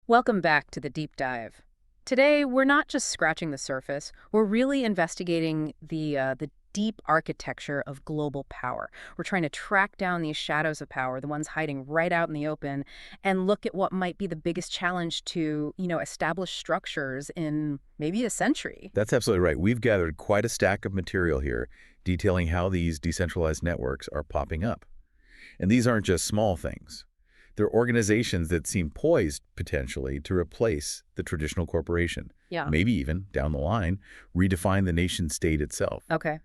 Welcome back to the deep dive. Today, we're not just scratching the surface, we're really investigating the deep architecture of global power. We're trying to track down these shadows of power, the ones hiding right out in the open, and look at what might be the biggest challenge to, establish structures in maybe a century. That's absolutely right. We've gathered quite a stack of material here detailing how these decentralized networks are popping up. And these aren't just small things. They're organizations that seem poised, potentially, to replace the traditional corporation. Yeah. Maybe even, down the line, redefine the nation-state itself. Okay.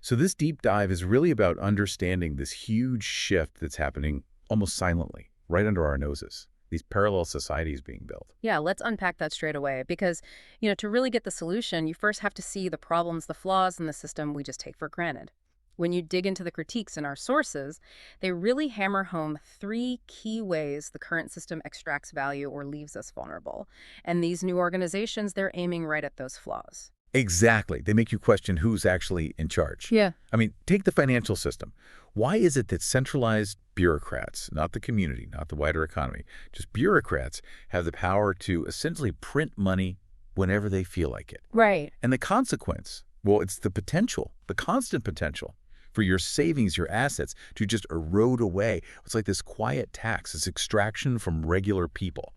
So this deep dive is really about understanding this huge shift that's happening almost silently, right under our noses. These parallel societies being built. Yeah, let's unpack that straight away because, to really get the solution, you first have to see the problems, the flaws in the system we just take for granted. When you dig into the critiques in our sources, they really hammer home three key ways the current system extracts value or leaves us vulnerable. And these new organizations, they're aiming right at those flaws. Exactly. They make you question who's actually in charge. Yeah. I mean, take the financial system. Why is it that centralized bureaucrats, not the community, not the wider economy, just bureaucrats have the power to essentially print money whenever they feel like it? Right. And the consequence, well, it's the potential, the constant potential for your savings, your assets to just erode away. It's like this quiet tax, this extraction from regular people.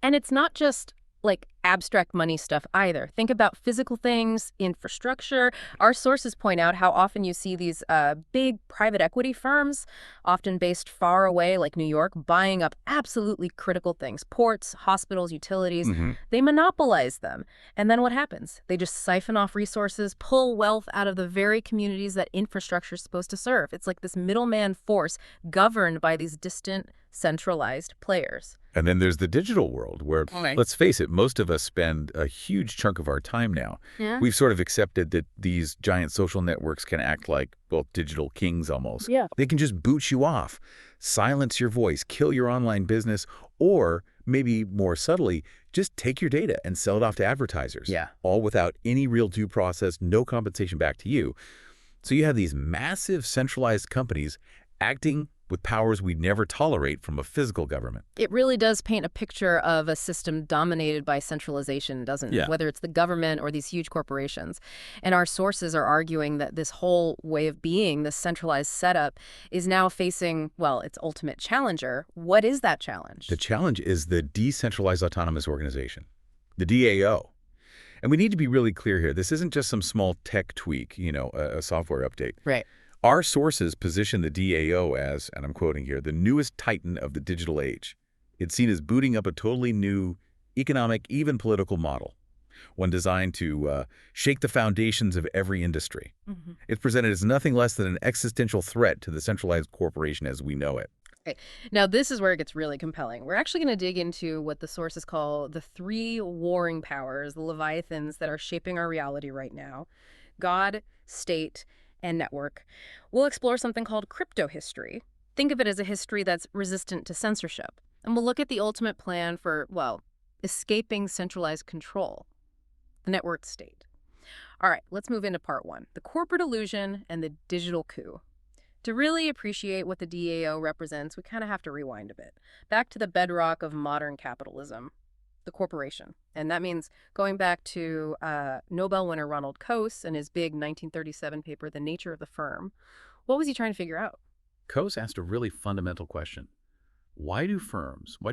And it's not just like abstract money stuff either. Think about physical things, infrastructure. Our sources point out how often you see these big private equity firms, often based far away like New York, buying up absolutely critical things, ports, hospitals, utilities. They monopolize them. And then what happens? They just siphon off resources, pull wealth out of the very communities that infrastructure is supposed to serve. It's like this middleman force governed by these distant, centralized players. And then there's the digital world where, let's face it, most of us spend a huge chunk of our time now. Yeah. We've sort of accepted that these giant social networks can act like, well, digital kings almost. Yeah. They can just boot you off, silence your voice, kill your online business, or maybe more subtly, just take your data and sell it off to advertisers. Yeah. All without any real due process, no compensation back to you. So you have these massive centralized companies acting with powers we'd never tolerate from a physical government. It really does paint a picture of a system dominated by centralization, doesn't it? Yeah. Whether it's the government or these huge corporations. And our sources are arguing that this whole way of being, this centralized setup, is now facing, well, its ultimate challenger. What is that challenge? The challenge is the Decentralized Autonomous Organization, the DAO. And we need to be really clear here. This isn't just some small tech tweak, a software update. Right. Our sources position the DAO as, and I'm quoting here, the newest titan of the digital age. It's seen as booting up a totally new economic, even political model, one designed to shake the foundations of every industry. It's presented as nothing less than an existential threat to the centralized corporation as we know it. Okay. Now, this is where it gets really compelling. We're actually going to dig into what the sources call the three warring powers, the Leviathans that are shaping our reality right now: God, state, and network. We'll explore something called crypto history. Think of it as a history that's resistant to censorship. And we'll look at the ultimate plan for, well, escaping centralized control, the network state. All right, let's move into part one, the corporate illusion and the digital coup. To really appreciate what the DAO represents, we kind of have to rewind a bit, back to the bedrock of modern capitalism, the corporation. And that means going back to Nobel winner Ronald Coase and his big 1937 paper, The Nature of the Firm. What was he trying to figure out? Coase asked a really fundamental question. Why do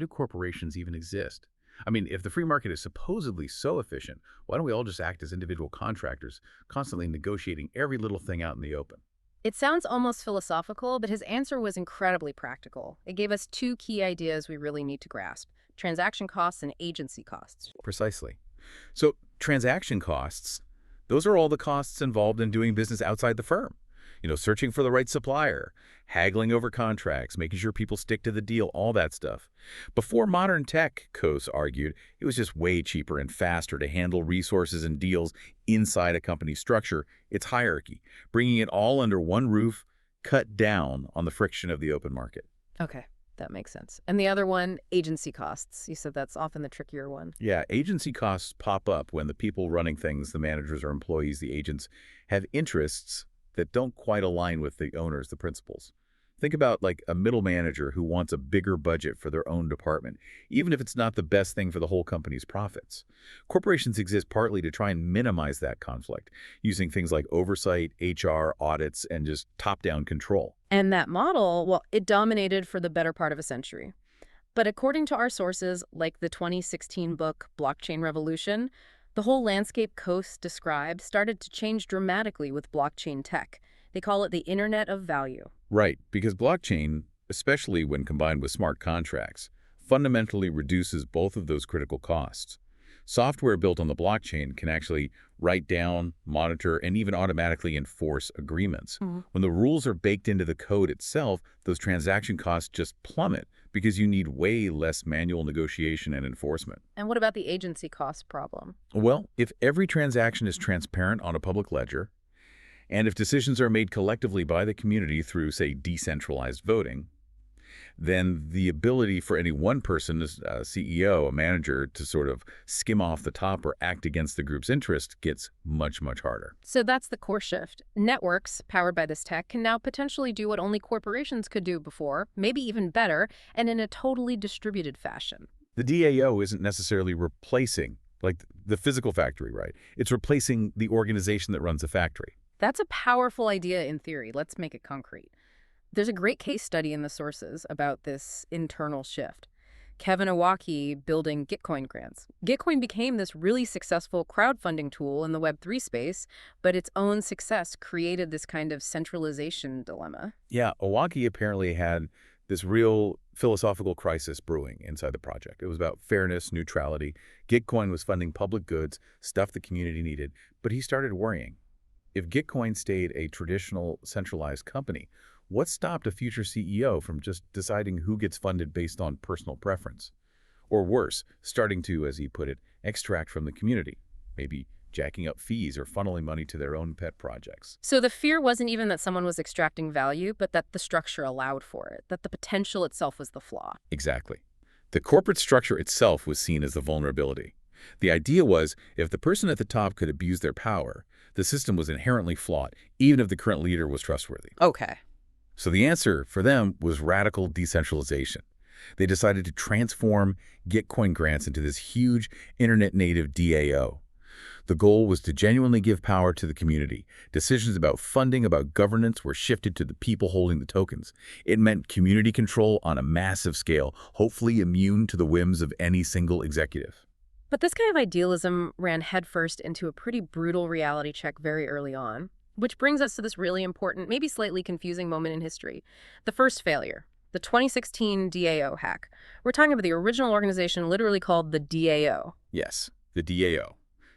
corporations even exist? I mean, if the free market is supposedly so efficient, why don't we all just act as individual contractors, constantly negotiating every little thing out in the open? It sounds almost philosophical, but his answer was incredibly practical. It gave us two key ideas we really need to grasp: transaction costs and agency costs. Precisely. So transaction costs, those are all the costs involved in doing business outside the firm. Searching for the right supplier, haggling over contracts, making sure people stick to the deal, all that stuff. Before modern tech, Coase argued, it was just way cheaper and faster to handle resources and deals inside a company structure, its hierarchy, bringing it all under one roof, cut down on the friction of the open market. Okay. That makes sense. And the other one, agency costs. You said that's often the trickier one. Yeah, agency costs pop up when the people running things, the managers or employees, the agents, have interests that don't quite align with the owners, the principals. Think about like a middle manager who wants a bigger budget for their own department, even if it's not the best thing for the whole company's profits. Corporations exist partly to try and minimize that conflict, using things like oversight, HR, audits, and just top-down control. And that model, well, it dominated for the better part of a century. But according to our sources, like the 2016 book Blockchain Revolution, the whole landscape Coase described started to change dramatically with blockchain tech. They call it the Internet of Value. Right, because blockchain, especially when combined with smart contracts, fundamentally reduces both of those critical costs. Software built on the blockchain can actually write down, monitor, and even automatically enforce agreements. When the rules are baked into the code itself, those transaction costs just plummet because you need way less manual negotiation and enforcement. And what about the agency cost problem? Well, if every transaction is transparent on a public ledger, and if decisions are made collectively by the community through, say, decentralized voting, then the ability for any one person, a CEO, a manager, to sort of skim off the top or act against the group's interest gets much, much harder. So that's the core shift. Networks, powered by this tech, can now potentially do what only corporations could do before, maybe even better, and in a totally distributed fashion. The DAO isn't necessarily replacing, like, the physical factory, right? It's replacing the organization that runs the factory. That's a powerful idea in theory. Let's make it concrete. There's a great case study in the sources about this internal shift. Kevin Iwaki building Gitcoin grants. Gitcoin became this really successful crowdfunding tool in the Web3 space, but its own success created this kind of centralization dilemma. Yeah, Iwaki apparently had this real philosophical crisis brewing inside the project. It was about fairness, neutrality. Gitcoin was funding public goods, stuff the community needed, but he started worrying. If Gitcoin stayed a traditional centralized company, what stopped a future CEO from just deciding who gets funded based on personal preference? Or worse, starting to, as he put it, extract from the community, maybe jacking up fees or funneling money to their own pet projects. So the fear wasn't even that someone was extracting value, but that the structure allowed for it, that the potential itself was the flaw. Exactly. The corporate structure itself was seen as the vulnerability. The idea was, if the person at the top could abuse their power, the system was inherently flawed, even if the current leader was trustworthy. Okay. So the answer for them was radical decentralization. They decided to transform Gitcoin grants into this huge internet-native DAO. The goal was to genuinely give power to the community. Decisions about funding, about governance were shifted to the people holding the tokens. It meant community control on a massive scale, hopefully immune to the whims of any single executive. But this kind of idealism ran headfirst into a pretty brutal reality check very early on. Which brings us to this really important, maybe slightly confusing moment in history. The first failure, the 2016 DAO hack. We're talking about the original organization literally called the DAO. Yes, the DAO.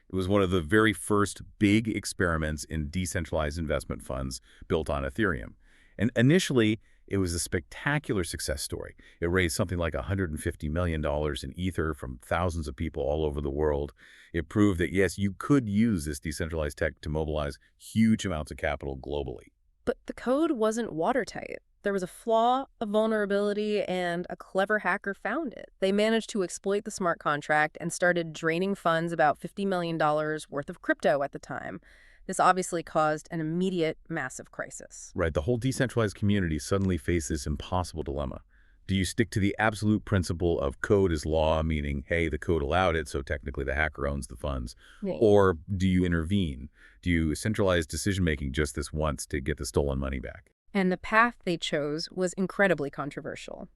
It was one of the very first big experiments in decentralized investment funds built on Ethereum. And initially, it was a spectacular success story. It raised something like $150 million in Ether from thousands of people all over the world. It proved that, yes, you could use this decentralized tech to mobilize huge amounts of capital globally. But the code wasn't watertight. There was a flaw, a vulnerability, and a clever hacker found it. They managed to exploit the smart contract and started draining funds, about $50 million worth of crypto at the time. This obviously caused an immediate, massive crisis. Right, the whole decentralized community suddenly faced this impossible dilemma. Do you stick to the absolute principle of code is law, meaning, hey, the code allowed it, so technically the hacker owns the funds? Right. Or do you intervene? Do you centralize decision-making just this once to get the stolen money back? And the path they chose was incredibly controversial.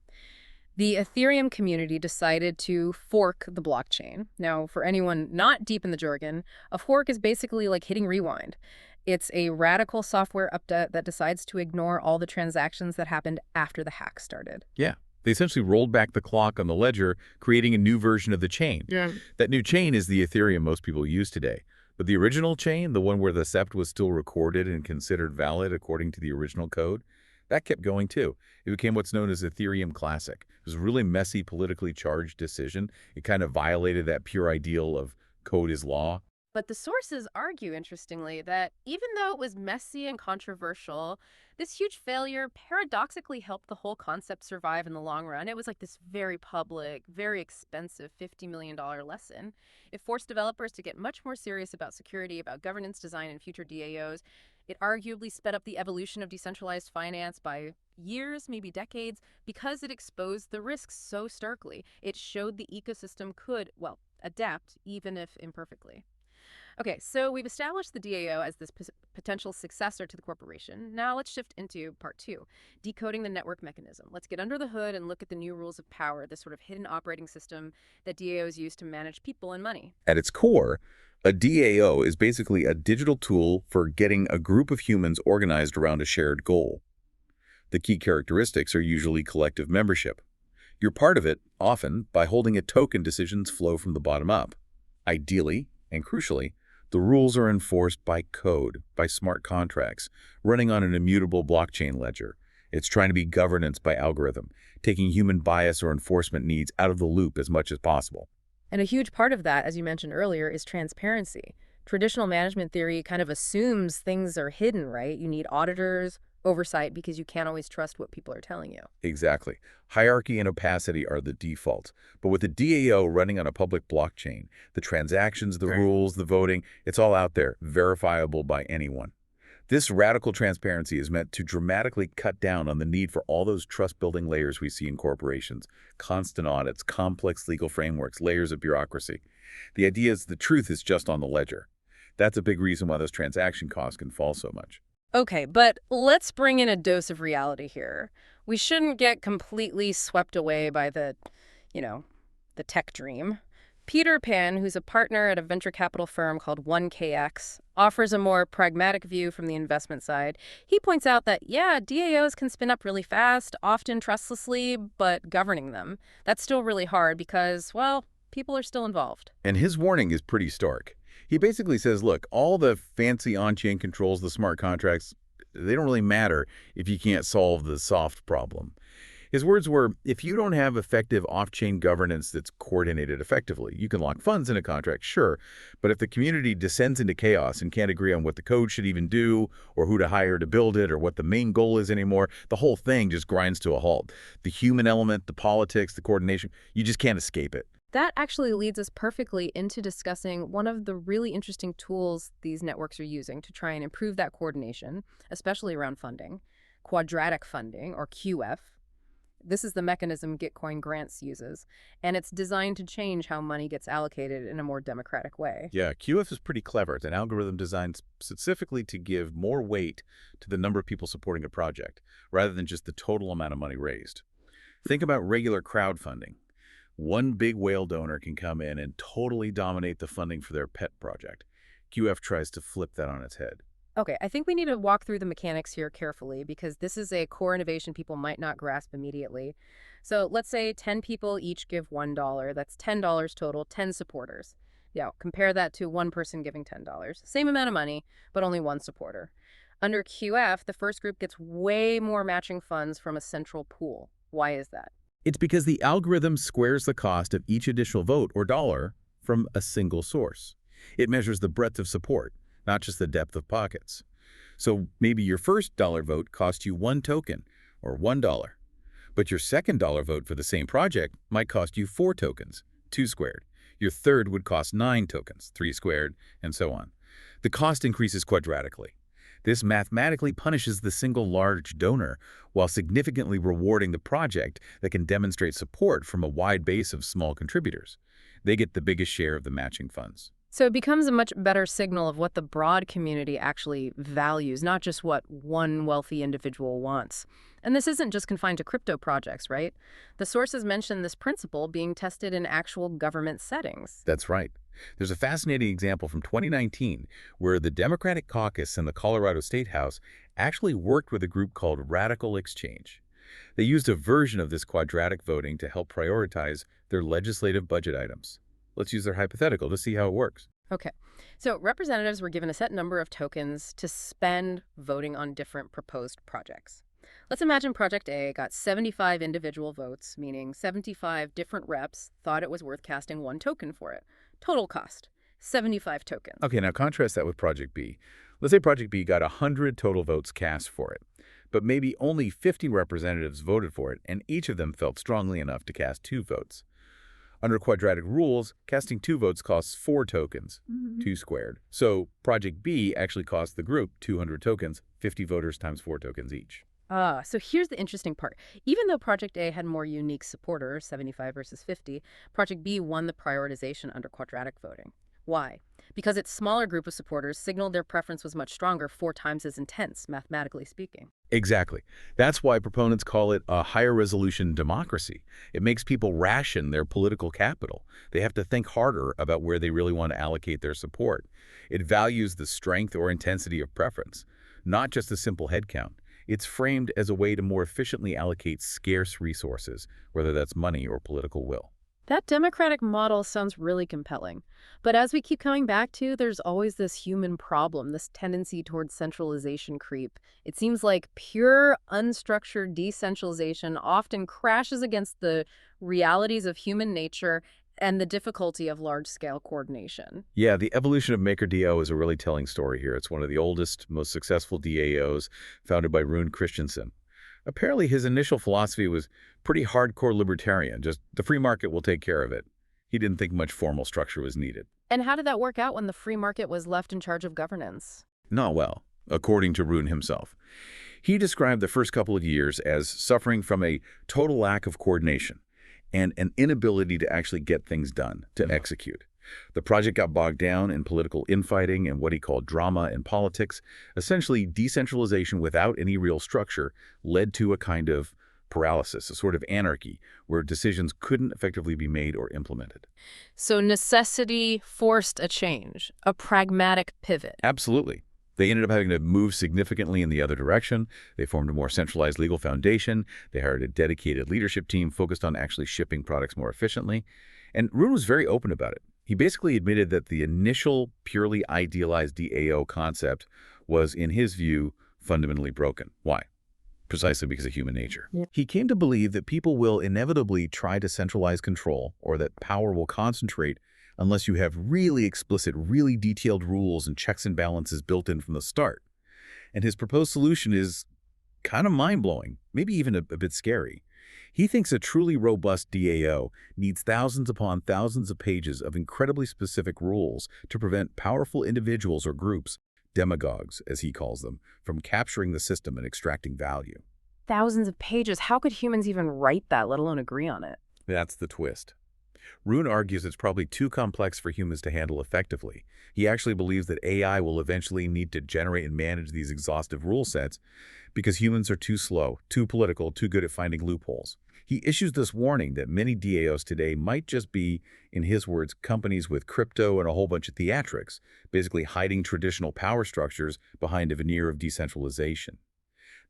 The Ethereum community decided to fork the blockchain. Now, for anyone not deep in the jargon, a fork is basically like hitting rewind. It's a radical software update that decides to ignore all the transactions that happened after the hack started. Yeah. They essentially rolled back the clock on the ledger, creating a new version of the chain. Yeah. That new chain is the Ethereum most people use today. But the original chain, the one where the sept was still recorded and considered valid according to the original code, that kept going too. It became what's known as Ethereum Classic. It was a really messy, politically charged decision. It kind of violated that pure ideal of code is law. But the sources argue, interestingly, that even though it was messy and controversial, this huge failure paradoxically helped the whole concept survive in the long run. It was like this very public, very expensive $50 million lesson. It forced developers to get much more serious about security, about governance design, and future DAOs. It arguably sped up the evolution of decentralized finance by years, maybe decades, because it exposed the risks so starkly. It showed the ecosystem could, well, adapt, even if imperfectly. Okay, so we've established the DAO as this potential successor to the corporation. Now let's shift into part two, decoding the network mechanism. Let's get under the hood and look at the new rules of power, this sort of hidden operating system that DAOs use to manage people and money. At its core, a DAO is basically a digital tool for getting a group of humans organized around a shared goal. The key characteristics are usually collective membership. You're part of it, often, by holding a token decisions flow from the bottom up. Ideally, and crucially, the rules are enforced by code, by smart contracts, running on an immutable blockchain ledger. It's trying to be governance by algorithm, taking human bias or enforcement needs out of the loop as much as possible. And a huge part of that, as you mentioned earlier, is transparency. Traditional management theory kind of assumes things are hidden, right? You need auditors, oversight, because you can't always trust what people are telling you. Exactly. Hierarchy and opacity are the default. But with the DAO running on a public blockchain, the transactions, the rules, the voting, it's all out there, verifiable by anyone. This radical transparency is meant to dramatically cut down on the need for all those trust-building layers we see in corporations, constant audits, complex legal frameworks, layers of bureaucracy. The idea is the truth is just on the ledger. That's a big reason why those transaction costs can fall so much. Okay, but let's bring in a dose of reality here. We shouldn't get completely swept away by the tech dream. Peter Pan, who's a partner at a venture capital firm called 1KX, offers a more pragmatic view from the investment side. He points out that, yeah, DAOs can spin up really fast, often trustlessly, but governing them, that's still really hard because, well, people are still involved. And his warning is pretty stark. He basically says, look, all the fancy on-chain controls, the smart contracts, they don't really matter if you can't solve the soft problem. His words were, if you don't have effective off-chain governance that's coordinated effectively, you can lock funds in a contract, sure, but if the community descends into chaos and can't agree on what the code should even do, or who to hire to build it, or what the main goal is anymore, the whole thing just grinds to a halt. The human element, the politics, the coordination, you just can't escape it. That actually leads us perfectly into discussing one of the really interesting tools these networks are using to try and improve that coordination, especially around funding. Quadratic Funding, or QF. This is the mechanism Gitcoin Grants uses, and it's designed to change how money gets allocated in a more democratic way. Yeah, QF is pretty clever. It's an algorithm designed specifically to give more weight to the number of people supporting a project, rather than just the total amount of money raised. Think about regular crowdfunding. One big whale donor can come in and totally dominate the funding for their pet project. QF tries to flip that on its head. Okay, I think we need to walk through the mechanics here carefully because this is a core innovation people might not grasp immediately. So let's say 10 people each give $1. That's $10 total, 10 supporters. Yeah, compare that to one person giving $10. Same amount of money, but only one supporter. Under QF, the first group gets way more matching funds from a central pool. Why is that? It's because the algorithm squares the cost of each additional vote or dollar from a single source. It measures the breadth of support, not just the depth of pockets. So maybe your first dollar vote cost you one token, or $1. But your second dollar vote for the same project might cost you 4 tokens, 2 squared. Your third would cost 9 tokens, 3 squared, and so on. The cost increases quadratically. This mathematically punishes the single large donor while significantly rewarding the project that can demonstrate support from a wide base of small contributors. They get the biggest share of the matching funds. So it becomes a much better signal of what the broad community actually values, not just what one wealthy individual wants. And this isn't just confined to crypto projects, right? The sources mention this principle being tested in actual government settings. That's right. There's a fascinating example from 2019 where the Democratic caucus in the Colorado State House actually worked with a group called Radical Exchange. They used a version of this quadratic voting to help prioritize their legislative budget items. Let's use their hypothetical to see how it works. Okay, so representatives were given a set number of tokens to spend voting on different proposed projects. Let's imagine Project A got 75 individual votes, meaning 75 different reps thought it was worth casting one token for it. Total cost, 75 tokens. Okay, now contrast that with Project B. Let's say Project B got 100 total votes cast for it, but maybe only 50 representatives voted for it, and each of them felt strongly enough to cast 2 votes. Under quadratic rules, casting 2 votes costs 4 tokens, 2 squared. So Project B actually cost the group 200 tokens, 50 voters times 4 tokens each. So here's the interesting part. Even though Project A had more unique supporters, 75 versus 50, Project B won the prioritization under quadratic voting. Why? Because its smaller group of supporters signaled their preference was much stronger, 4 times as intense, mathematically speaking. Exactly. That's why proponents call it a higher resolution democracy. It makes people ration their political capital. They have to think harder about where they really want to allocate their support. It values the strength or intensity of preference, not just a simple headcount. It's framed as a way to more efficiently allocate scarce resources, whether that's money or political will. That democratic model sounds really compelling. But as we keep coming back to, there's always this human problem, this tendency towards centralization creep. It seems like pure, unstructured decentralization often crashes against the realities of human nature and the difficulty of large-scale coordination. Yeah, the evolution of MakerDAO is a really telling story here. It's one of the oldest, most successful DAOs, founded by Rune Christensen. Apparently, his initial philosophy was pretty hardcore libertarian, just the free market will take care of it. He didn't think much formal structure was needed. And how did that work out when the free market was left in charge of governance? Not well, according to Rune himself. He described the first couple of years as suffering from a total lack of coordination and an inability to actually get things done, to execute. The project got bogged down in political infighting and what he called drama in politics. Essentially, decentralization without any real structure led to a kind of paralysis, a sort of anarchy, where decisions couldn't effectively be made or implemented. So necessity forced a change, a pragmatic pivot. Absolutely. They ended up having to move significantly in the other direction. They formed a more centralized legal foundation. They hired a dedicated leadership team focused on actually shipping products more efficiently. And Rune was very open about it. He basically admitted that the initial purely idealized DAO concept was, in his view, fundamentally broken. Why? Precisely because of human nature. Yeah. He came to believe that people will inevitably try to centralize control, or that power will concentrate unless you have really explicit, really detailed rules and checks and balances built in from the start. And his proposed solution is kind of mind-blowing, maybe even a bit scary. He thinks a truly robust DAO needs thousands upon thousands of pages of incredibly specific rules to prevent powerful individuals or groups, demagogues as he calls them, from capturing the system and extracting value. Thousands of pages. How could humans even write that, let alone agree on it? That's the twist. Rune argues it's probably too complex for humans to handle effectively. He actually believes that AI will eventually need to generate and manage these exhaustive rule sets because humans are too slow, too political, too good at finding loopholes. He issues this warning that many DAOs today might just be, in his words, companies with crypto and a whole bunch of theatrics, basically hiding traditional power structures behind a veneer of decentralization.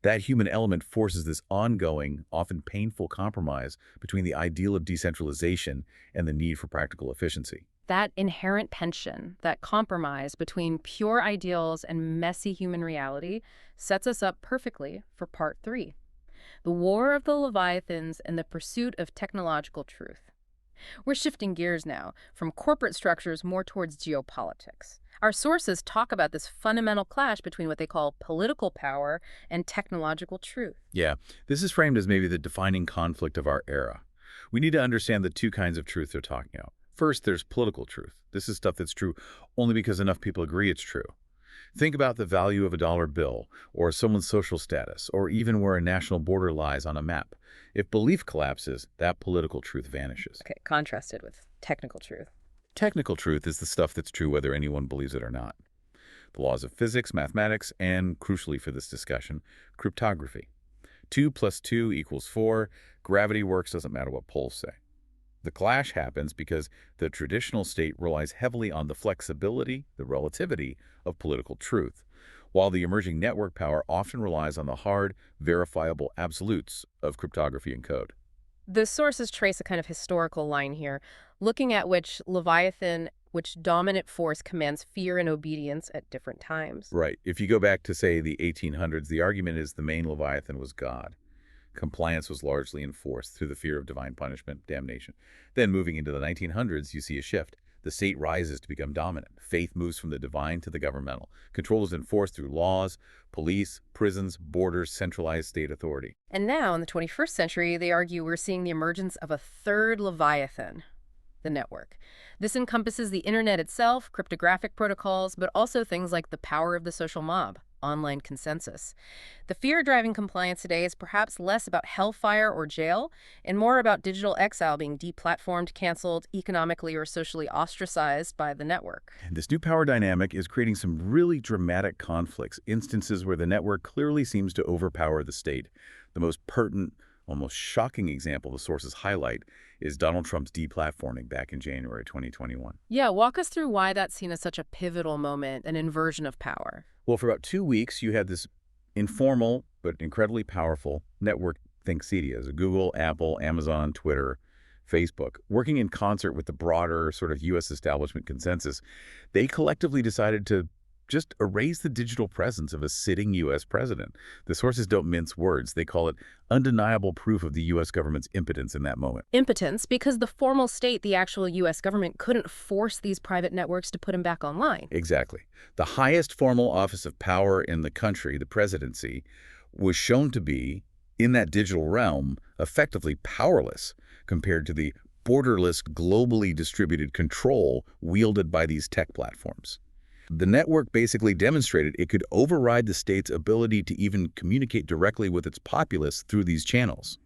That human element forces this ongoing, often painful compromise between the ideal of decentralization and the need for practical efficiency. That inherent tension, that compromise between pure ideals and messy human reality sets us up perfectly for part 3. The War of the Leviathans and the Pursuit of Technological Truth. We're shifting gears now, from corporate structures more towards geopolitics. Our sources talk about this fundamental clash between what they call political power and technological truth. Yeah, this is framed as maybe the defining conflict of our era. We need to understand the two kinds of truth they're talking about. First, there's political truth. This is stuff that's true only because enough people agree it's true. Think about the value of a dollar bill, or someone's social status, or even where a national border lies on a map. If belief collapses, that political truth vanishes. Okay, contrasted with technical truth. Technical truth is the stuff that's true whether anyone believes it or not. The laws of physics, mathematics, and, crucially for this discussion, cryptography. 2 + 2 = 4. Gravity works, doesn't matter what poles say. The clash happens because the traditional state relies heavily on the flexibility, the relativity, of political truth, while the emerging network power often relies on the hard, verifiable absolutes of cryptography and code. The sources trace a kind of historical line here, looking at which Leviathan, which dominant force commands fear and obedience at different times. Right. If you go back to, say, the 1800s, the argument is the main Leviathan was God. Compliance was largely enforced through the fear of divine punishment, damnation. Then moving into the 1900s, you see a shift. The state rises to become dominant. Faith moves from the divine to the governmental. Control is enforced through laws, police, prisons, borders, centralized state authority. And now, in the 21st century, they argue we're seeing the emergence of a third Leviathan. the network. This encompasses the internet itself, cryptographic protocols, but also things like the power of the social mob, online consensus. The fear driving compliance today is perhaps less about hellfire or jail and more about digital exile being deplatformed, canceled, economically or socially ostracized by the network. And this new power dynamic is creating some really dramatic conflicts, instances where the network clearly seems to overpower the state. The most pertinent, almost shocking example the sources highlight is Donald Trump's deplatforming back in January 2021. Yeah, walk us through why that's seen as such a pivotal moment, an inversion of power. Well, for about 2 weeks, you had this informal but incredibly powerful network thinksidia, Google, Apple, Amazon, Twitter, Facebook, working in concert with the broader sort of U.S. establishment consensus. They collectively decided to just erase the digital presence of a sitting U.S. president. The sources don't mince words. They call it undeniable proof of the U.S. government's impotence in that moment. Impotence because the formal state, the actual U.S. government, couldn't force these private networks to put them back online. Exactly. The highest formal office of power in the country, the presidency, was shown to be, in that digital realm, effectively powerless compared to the borderless, globally distributed control wielded by these tech platforms. The network basically demonstrated it could override the state's ability to even communicate directly with its populace through these channels.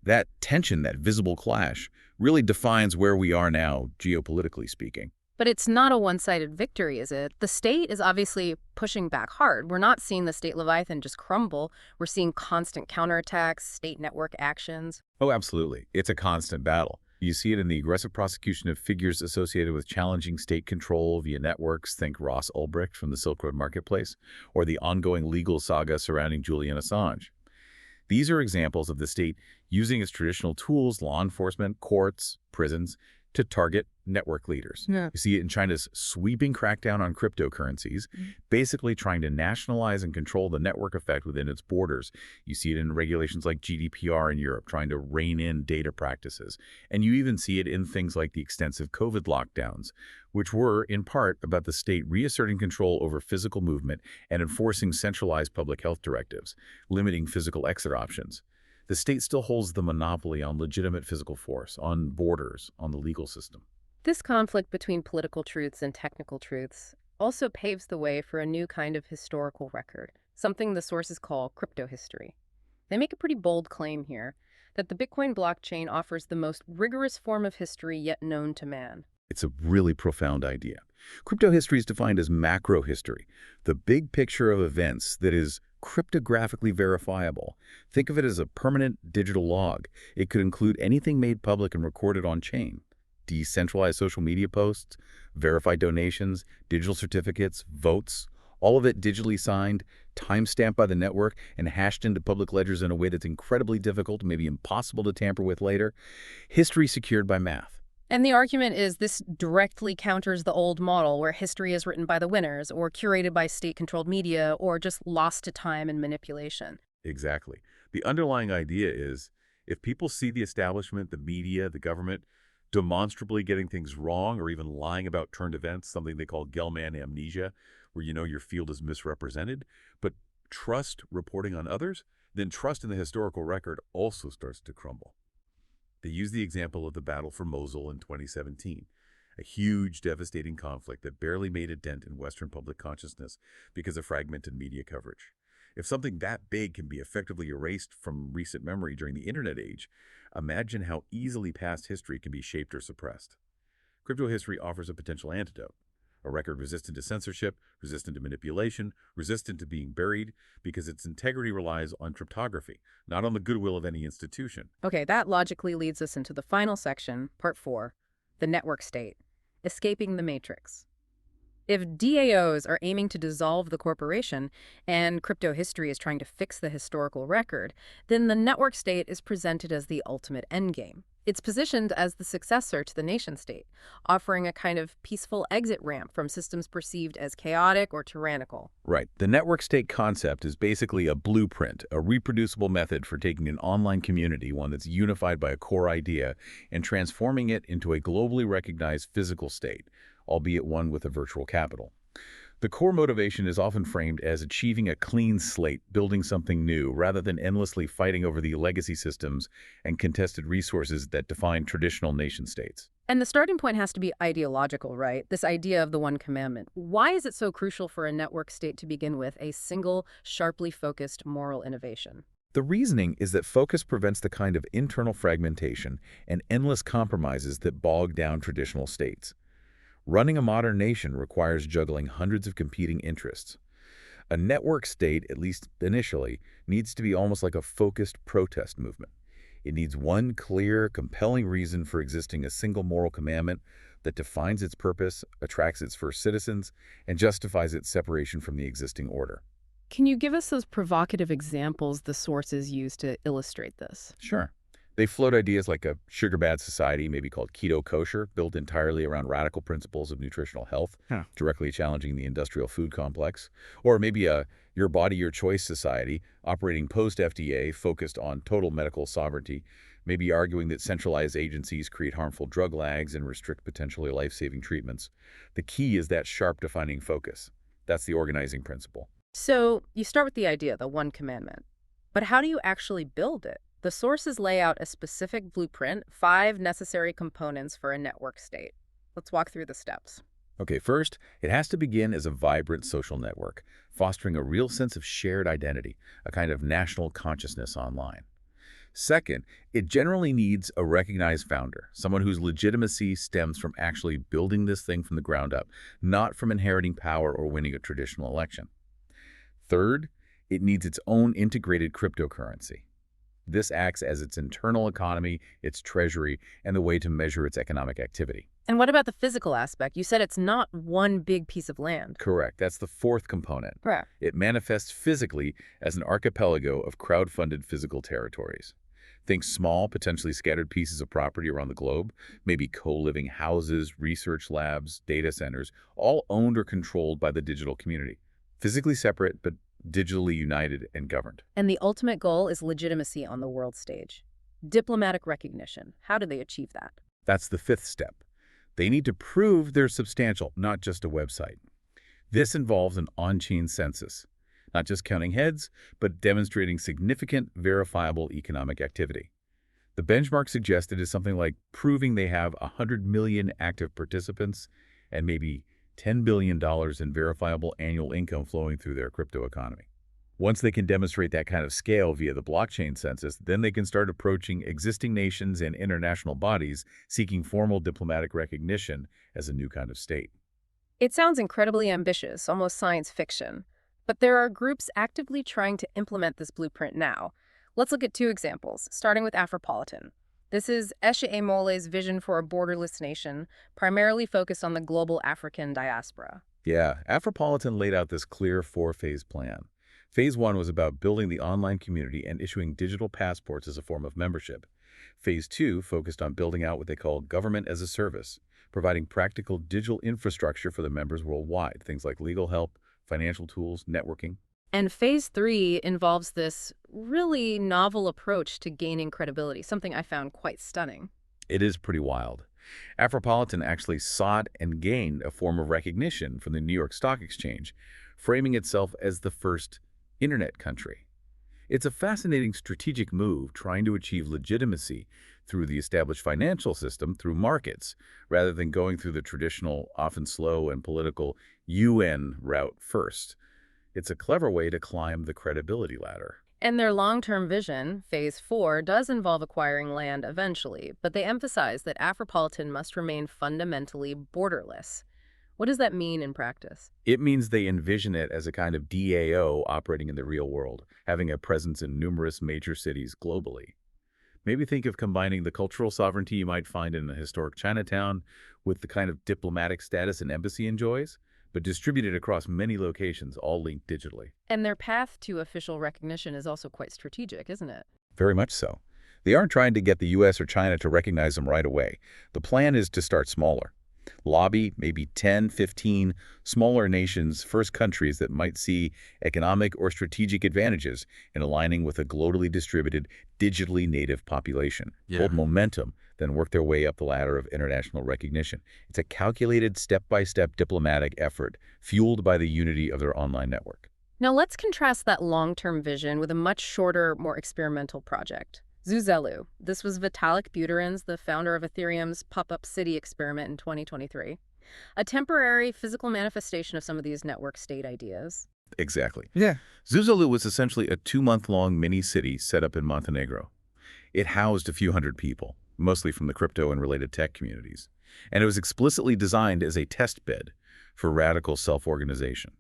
That tension, that visible clash, really defines where we are now, geopolitically speaking. But it's not a one-sided victory, is it? The state is obviously pushing back hard. We're not seeing the state Leviathan just crumble. We're seeing constant counterattacks, state network actions. Oh, absolutely. It's a constant battle. You see it in the aggressive prosecution of figures associated with challenging state control via networks, think Ross Ulbricht from the Silk Road Marketplace, or the ongoing legal saga surrounding Julian Assange. These are examples of the state using its traditional tools, law enforcement, courts, prisons, to target network leaders. Yeah. You see it in China's sweeping crackdown on cryptocurrencies, basically trying to nationalize and control the network effect within its borders. You see it in regulations like GDPR in Europe, trying to rein in data practices. And you even see it in things like the extensive COVID lockdowns, which were, in part, about the state reasserting control over physical movement and enforcing centralized public health directives, limiting physical exit options. The state still holds the monopoly on legitimate physical force, on borders, on the legal system. This conflict between political truths and technical truths also paves the way for a new kind of historical record, something the sources call cryptohistory. They make a pretty bold claim here that the Bitcoin blockchain offers the most rigorous form of history yet known to man. It's a really profound idea. Cryptohistory is defined as macro history, the big picture of events that is cryptographically verifiable. Think of it as a permanent digital log. It could include anything made public and recorded on-chain. Decentralized social media posts, verified donations, digital certificates, votes, all of it digitally signed, time-stamped by the network, and hashed into public ledgers in a way that's incredibly difficult, maybe impossible to tamper with later. History secured by math. And the argument is this directly counters the old model where history is written by the winners or curated by state-controlled media or just lost to time and manipulation. Exactly. The underlying idea is if people see the establishment, the media, the government demonstrably getting things wrong or even lying about turned events, something they call Gell-Mann amnesia, where you know your field is misrepresented, but trust reporting on others, then trust in the historical record also starts to crumble. They use the example of the battle for Mosul in 2017, a huge, devastating conflict that barely made a dent in Western public consciousness because of fragmented media coverage. If something that big can be effectively erased from recent memory during the internet age, imagine how easily past history can be shaped or suppressed. Crypto history offers a potential antidote, a record resistant to censorship, resistant to manipulation, resistant to being buried, because its integrity relies on cryptography, not on the goodwill of any institution. Okay, that logically leads us into the final section, part 4, the network state, escaping the matrix. If DAOs are aiming to dissolve the corporation and crypto history is trying to fix the historical record, then the network state is presented as the ultimate endgame. It's positioned as the successor to the nation-state, offering a kind of peaceful exit ramp from systems perceived as chaotic or tyrannical. Right. The network state concept is basically a blueprint, a reproducible method for taking an online community, one that's unified by a core idea, and transforming it into a globally recognized physical state, albeit one with a virtual capital. The core motivation is often framed as achieving a clean slate, building something new, rather than endlessly fighting over the legacy systems and contested resources that define traditional nation-states. And the starting point has to be ideological, right? This idea of the one commandment. Why is it so crucial for a network state to begin with a single, sharply focused moral innovation? The reasoning is that focus prevents the kind of internal fragmentation and endless compromises that bog down traditional states. Running a modern nation requires juggling hundreds of competing interests. A network state, at least initially, needs to be almost like a focused protest movement. It needs one clear, compelling reason for existing, a single moral commandment that defines its purpose, attracts its first citizens, and justifies its separation from the existing order. Can you give us those provocative examples the sources use to illustrate this? Sure. They float ideas like a sugar-bad society, maybe called keto kosher, built entirely around radical principles of nutritional health, directly challenging the industrial food complex. Or maybe a your body, your choice society, operating post-FDA, focused on total medical sovereignty, maybe arguing that centralized agencies create harmful drug lags and restrict potentially life-saving treatments. The key is that sharp defining focus. That's the organizing principle. So you start with the idea, the one commandment. But how do you actually build it? The sources lay out a specific blueprint, 5 necessary components for a network state. Let's walk through the steps. Okay, first, it has to begin as a vibrant social network, fostering a real sense of shared identity, a kind of national consciousness online. Second, it generally needs a recognized founder, someone whose legitimacy stems from actually building this thing from the ground up, not from inheriting power or winning a traditional election. Third, it needs its own integrated cryptocurrency. This acts as its internal economy, its treasury, and the way to measure its economic activity. And what about the physical aspect? You said it's not one big piece of land. Correct. That's the fourth component. Right. It manifests physically as an archipelago of crowd-funded physical territories. Think small, potentially scattered pieces of property around the globe, maybe co-living houses, research labs, data centers, all owned or controlled by the digital community. Physically separate, but digitally united and governed. And the ultimate goal is legitimacy on the world stage. Diplomatic recognition. How do they achieve that? That's the fifth step. They need to prove they're substantial, not just a website. This involves an on-chain census, not just counting heads, but demonstrating significant, verifiable economic activity. The benchmark suggested is something like proving they have 100 million active participants and maybe $10 billion in verifiable annual income flowing through their crypto economy. Once they can demonstrate that kind of scale via the blockchain census, then they can start approaching existing nations and international bodies seeking formal diplomatic recognition as a new kind of state. It sounds incredibly ambitious, almost science fiction. But there are groups actively trying to implement this blueprint now. Let's look at 2 examples, starting with Afropolitan. This is Eshe Amole's vision for a borderless nation, primarily focused on the global African diaspora. Yeah, Afropolitan laid out this clear 4-phase plan. Phase 1 was about building the online community and issuing digital passports as a form of membership. Phase 2 focused on building out what they call government as a service, providing practical digital infrastructure for the members worldwide, things like legal help, financial tools, networking. And phase 3 involves this really novel approach to gaining credibility, something I found quite stunning. It is pretty wild. Afropolitan actually sought and gained a form of recognition from the New York Stock Exchange, framing itself as the first internet country. It's a fascinating strategic move trying to achieve legitimacy through the established financial system, through markets, rather than going through the traditional, often slow and political UN route first. It's a clever way to climb the credibility ladder. And their long-term vision, phase 4, does involve acquiring land eventually, but they emphasize that Afropolitan must remain fundamentally borderless. What does that mean in practice? It means they envision it as a kind of DAO operating in the real world, having a presence in numerous major cities globally. Maybe think of combining the cultural sovereignty you might find in a historic Chinatown with the kind of diplomatic status an embassy enjoys, but distributed across many locations, all linked digitally. And their path to official recognition is also quite strategic, isn't it? Very much so. They aren't trying to get the US or China to recognize them right away. The plan is to start smaller. Lobby maybe 10, 15 smaller nations, first countries that might see economic or strategic advantages in aligning with a globally distributed, digitally native population. Hold momentum, then work their way up the ladder of international recognition. It's a calculated step-by-step diplomatic effort fueled by the unity of their online network. Now let's contrast that long-term vision with a much shorter, more experimental project. Zuzalu. This was Vitalik Buterin's, the founder of Ethereum's pop-up city experiment in 2023. A temporary physical manifestation of some of these network state ideas. Exactly. Yeah. Zuzalu was essentially a 2-month-long mini-city set up in Montenegro. It housed a few hundred people, mostly from the crypto and related tech communities. And it was explicitly designed as a test bed for radical self-organization.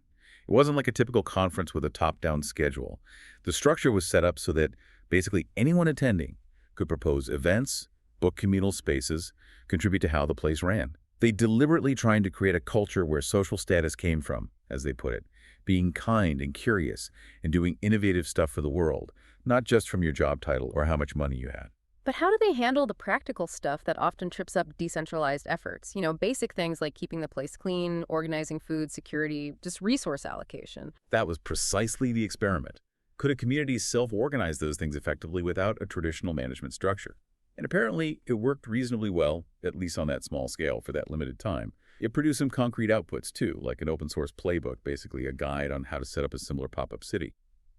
It wasn't like a typical conference with a top-down schedule. The structure was set up so that basically anyone attending could propose events, book communal spaces, contribute to how the place ran. They deliberately trying to create a culture where social status came from, as they put it, being kind and curious and doing innovative stuff for the world, not just from your job title or how much money you had. But how do they handle the practical stuff that often trips up decentralized efforts? Basic things like keeping the place clean, organizing food security, just resource allocation. That was precisely the experiment. Could a community self-organize those things effectively without a traditional management structure? And apparently, it worked reasonably well, at least on that small scale for that limited time. It produced some concrete outputs, too, like an open-source playbook, basically a guide on how to set up a similar pop-up city.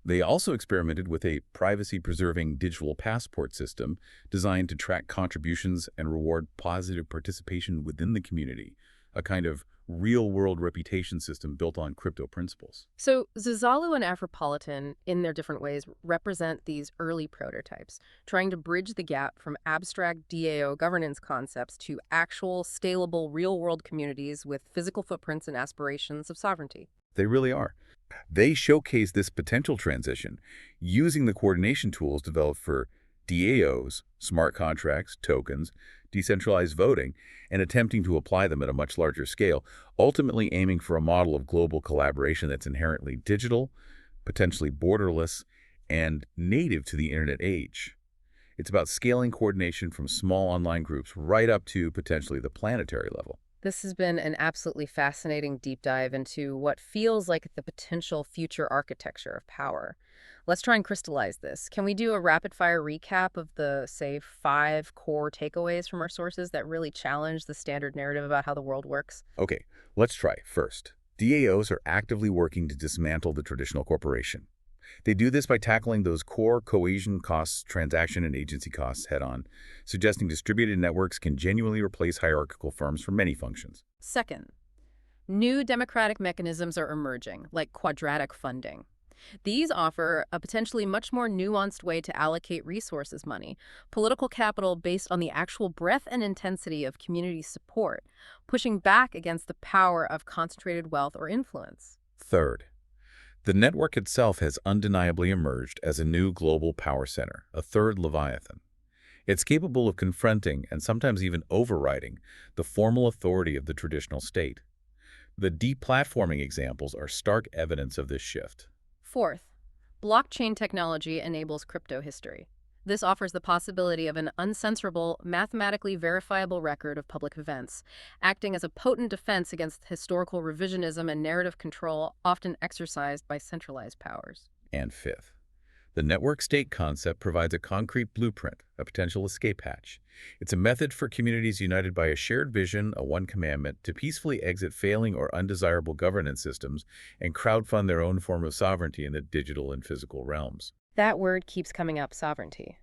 They also experimented with a privacy-preserving digital passport system designed to track contributions and reward positive participation within the community, a kind of real-world reputation system built on crypto principles. So Zuzalu and Afropolitan, in their different ways, represent these early prototypes, trying to bridge the gap from abstract DAO governance concepts to actual, scalable, real-world communities with physical footprints and aspirations of sovereignty. They really are. They showcase this potential transition using the coordination tools developed for DAOs, smart contracts, tokens, decentralized voting, and attempting to apply them at a much larger scale, ultimately aiming for a model of global collaboration that's inherently digital, potentially borderless, and native to the internet age. It's about scaling coordination from small online groups right up to potentially the planetary level. This has been an absolutely fascinating deep dive into what feels like the potential future architecture of power. Let's try and crystallize this. Can we do a rapid-fire recap of the, say, 5 core takeaways from our sources that really challenge the standard narrative about how the world works? Okay, let's try. First, DAOs are actively working to dismantle the traditional corporation. They do this by tackling those core cohesion costs, transaction and agency costs head-on, suggesting distributed networks can genuinely replace hierarchical firms for many functions. Second, new democratic mechanisms are emerging, like Quadratic Funding. These offer a potentially much more nuanced way to allocate resources money, political capital based on the actual breadth and intensity of community support, pushing back against the power of concentrated wealth or influence. Third, the network itself has undeniably emerged as a new global power center, a third Leviathan. It's capable of confronting and sometimes even overriding the formal authority of the traditional state. The deplatforming examples are stark evidence of this shift. Fourth, blockchain technology enables crypto history. This offers the possibility of an uncensorable, mathematically verifiable record of public events, acting as a potent defense against historical revisionism and narrative control often exercised by centralized powers. And fifth, the network state concept provides a concrete blueprint, a potential escape hatch. It's a method for communities united by a shared vision, a one commandment, to peacefully exit failing or undesirable governance systems and crowdfund their own form of sovereignty in the digital and physical realms. That word keeps coming up, sovereignty.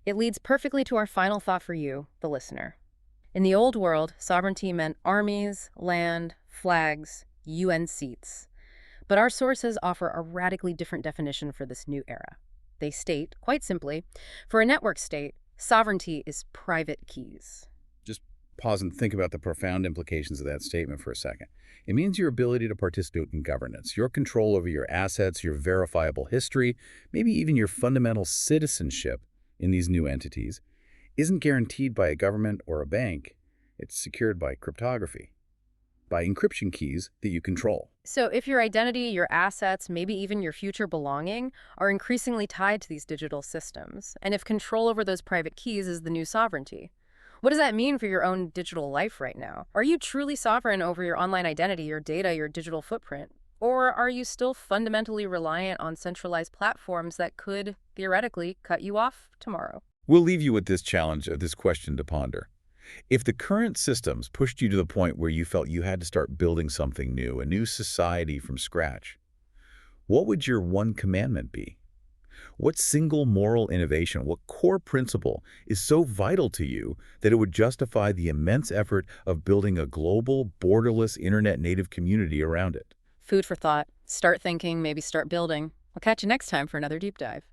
It leads perfectly to our final thought for you, the listener. In the old world, sovereignty meant armies, land, flags, UN seats. But our sources offer a radically different definition for this new era. They state, quite simply, for a network state, sovereignty is private keys. Just pause and think about the profound implications of that statement for a second. It means your ability to participate in governance, your control over your assets, your verifiable history, maybe even your fundamental citizenship in these new entities, isn't guaranteed by a government or a bank. It's secured by cryptography, by encryption keys that you control. So if your identity, your assets, maybe even your future belonging are increasingly tied to these digital systems, and if control over those private keys is the new sovereignty, what does that mean for your own digital life right now? Are you truly sovereign over your online identity, your data, your digital footprint? Or are you still fundamentally reliant on centralized platforms that could, theoretically, cut you off tomorrow? We'll leave you with this challenge, this question to ponder. If the current systems pushed you to the point where you felt you had to start building something new, a new society from scratch, what would your one commandment be? What single moral innovation, what core principle is so vital to you that it would justify the immense effort of building a global, borderless, internet-native community around it? Food for thought. Start thinking, maybe start building. I'll catch you next time for another deep dive.